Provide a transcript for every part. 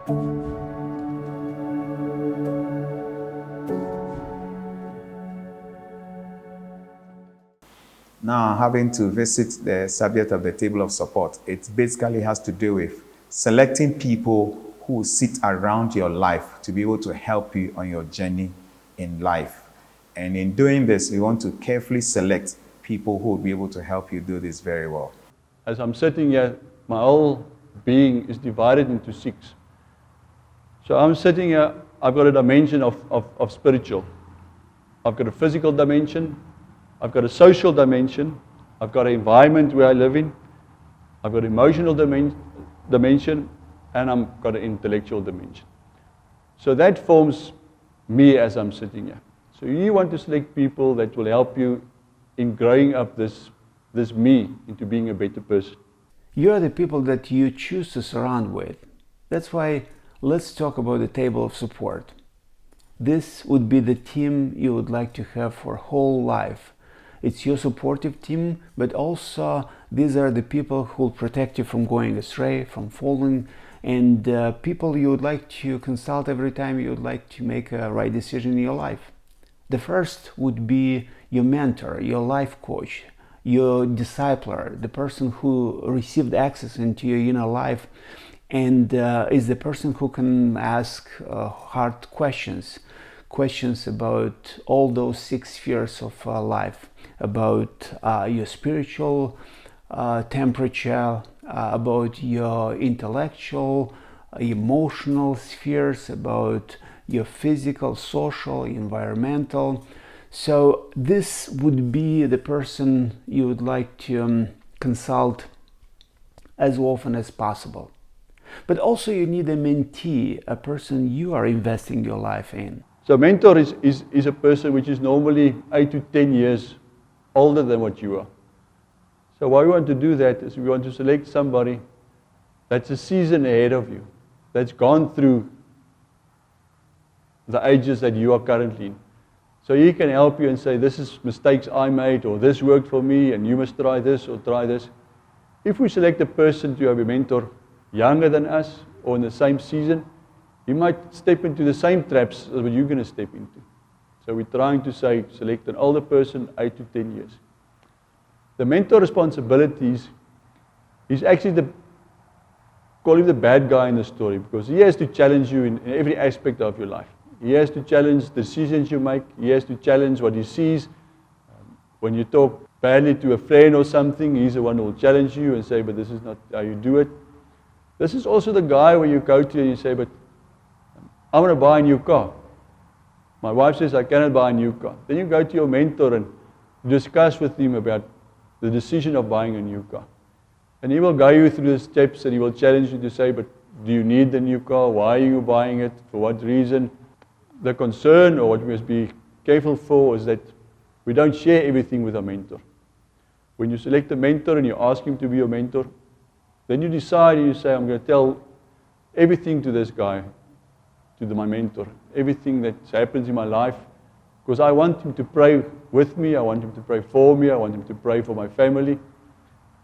Now, having to visit the subject of the table of support, it basically has to do with selecting people who sit around your life to be able to help you on your journey in life. And in doing this, we want to carefully select people who will be able to help you do this very well. As I'm sitting here, my whole being is divided into 6. So I'm sitting here, I've got a dimension of spiritual. I've got a physical dimension, I've got a social dimension, I've got an environment where I live in, I've got an emotional dimension, and I've got an intellectual dimension. So that forms me as I'm sitting here. So you want to select people that will help you in growing up this me into being a better person. You are the people that you choose to surround with. That's why let's talk about the table of support. This would be the team you would like to have for whole life. It's your supportive team, but also these are the people who will protect you from going astray, from falling, and people you would like to consult every time you would like to make a right decision in your life. The first would be your mentor, your life coach, your discipler, the person who received access into your inner life and is the person who can ask hard questions about all those 6 spheres of life, about your spiritual temperature, about your intellectual, emotional spheres, about your physical, social, environmental. So this would be the person you would like to consult as often as possible. But also you need a mentee, a person you are investing your life in. So a mentor is a person which is normally 8 to 10 years older than what you are. So why we want to do that is we want to select somebody that's a season ahead of you, that's gone through the ages that you are currently in. So he can help you and say, this is mistakes I made, or this worked for me, and you must try this or try this. If we select a person to have a mentor younger than us, or in the same season, he might step into the same traps as what you're going to step into. So we're trying to say, select an older person, 8 to 10 years. The mentor responsibilities is actually call him the bad guy in the story, because he has to challenge you in every aspect of your life. He has to challenge the decisions you make. He has to challenge what he sees. When you talk badly to a friend or something, he's the one who will challenge you and say, but this is not how you do it. This is also the guy where you go to and you say, but I want to buy a new car. My wife says, I cannot buy a new car. Then you go to your mentor and discuss with him about the decision of buying a new car. And he will guide you through the steps and he will challenge you to say, but do you need the new car? Why are you buying it? For what reason? The concern, or what we must be careful for, is that we don't share everything with our mentor. When you select a mentor and you ask him to be your mentor, then you decide and you say, I'm going to tell everything to this guy, my mentor, everything that happens in my life, because I want him to pray with me, I want him to pray for me, I want him to pray for my family.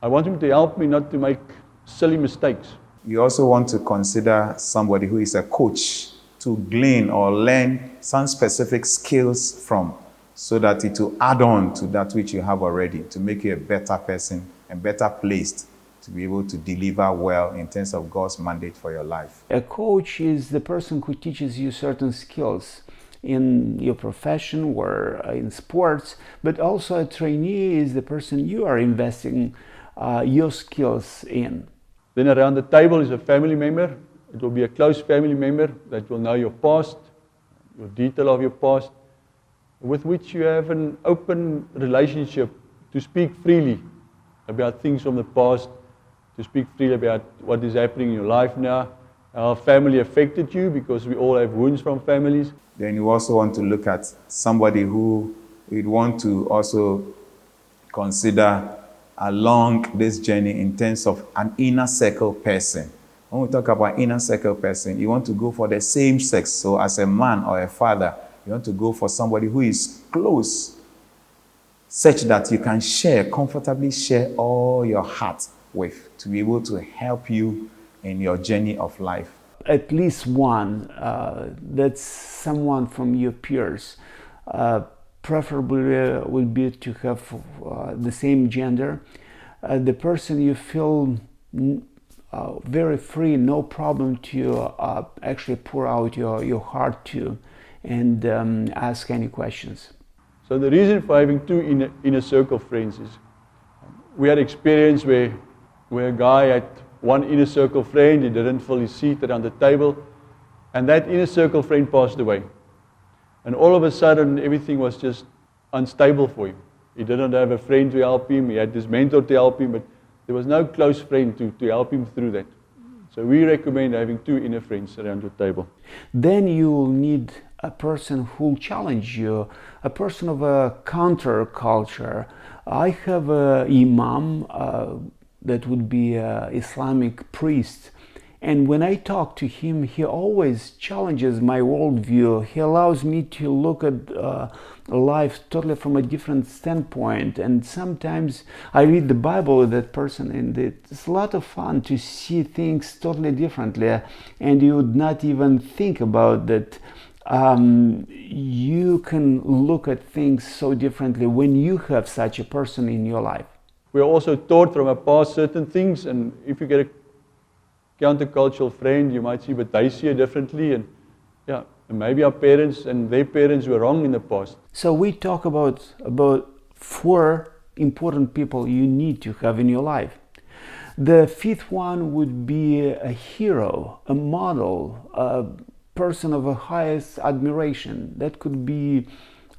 I want him to help me not to make silly mistakes. You also want to consider somebody who is a coach to glean or learn some specific skills from, so that it will add on to that which you have already, to make you a better person and better placed to be able to deliver well in terms of God's mandate for your life. A coach is the person who teaches you certain skills in your profession or in sports, but also a trainee is the person you are investing your skills in. Then around the table is a family member. It will be a close family member that will know your past, your detail of your past, with which you have an open relationship to speak freely about things from the past, to speak freely about what is happening in your life now, how family affected you, because we all have wounds from families. Then you also want to look at somebody who you'd want to also consider along this journey in terms of an inner circle person. When we talk about inner circle person, you want to go for the same sex. So as a man or a father, you want to go for somebody who is close, such that you can comfortably share all your heart with, to be able to help you in your journey of life. at least one. That's someone from your peers. Preferably would be to have the same gender. The person you feel very free, no problem to actually pour out your heart to and ask any questions. So the reason for having two inner circle friends is we had experience where a guy had one inner circle friend, he didn't fill his seat around the table, and that inner circle friend passed away. And all of a sudden, everything was just unstable for him. He didn't have a friend to help him, he had this mentor to help him, but there was no close friend to help him through that. So we recommend having two inner friends around the table. Then you will need a person who will challenge you, a person of a counter culture. I have an imam that would be an Islamic priest. And when I talk to him, he always challenges my worldview. He allows me to look at life totally from a different standpoint. And sometimes I read the Bible with that person, and it's a lot of fun to see things totally differently. And you would not even think about that. You can look at things so differently when you have such a person in your life. We are also taught from our past certain things, and if you get a countercultural friend, you might see, but they see it differently, and maybe our parents and their parents were wrong in the past. So we talk about 4 important people you need to have in your life. The 5th one would be a hero, a model, a person of the highest admiration. That could be,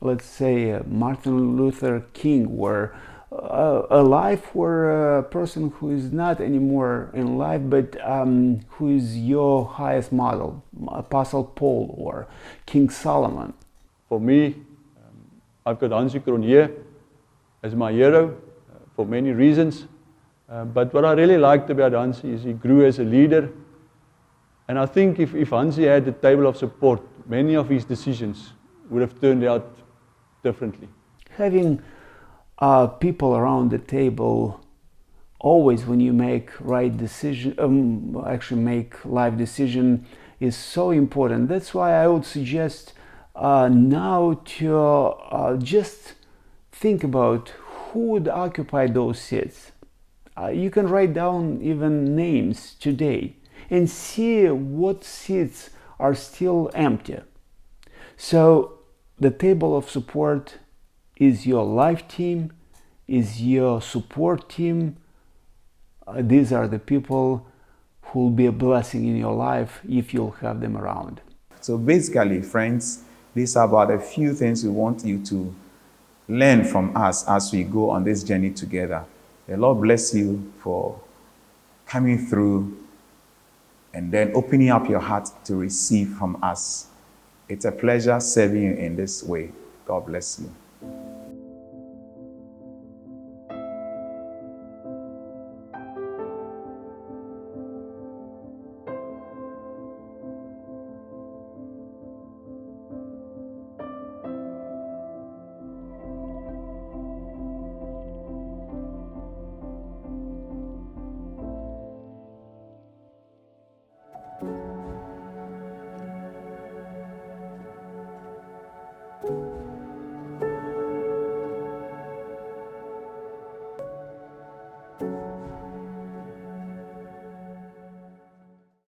let's say, Martin Luther King, or a life or a person who is not anymore in life, but who is your highest model, Apostle Paul or King Solomon. For me, I've got Hansie Cronje as my hero for many reasons. But what I really liked about Hansie is he grew as a leader. And I think if Hansie had the table of support, many of his decisions would have turned out differently. Having people around the table, always when you make right decision, actually make life decision, is so important. That's why I would suggest now to just think about who would occupy those seats. You can write down even names today and see what seats are still empty. So the table of support is your life team, is your support team. These are the people who will be a blessing in your life if you'll have them around. So basically, friends, these are about a few things we want you to learn from us as we go on this journey together. The Lord bless you for coming through and then opening up your heart to receive from us. It's a pleasure serving you in this way. God bless you.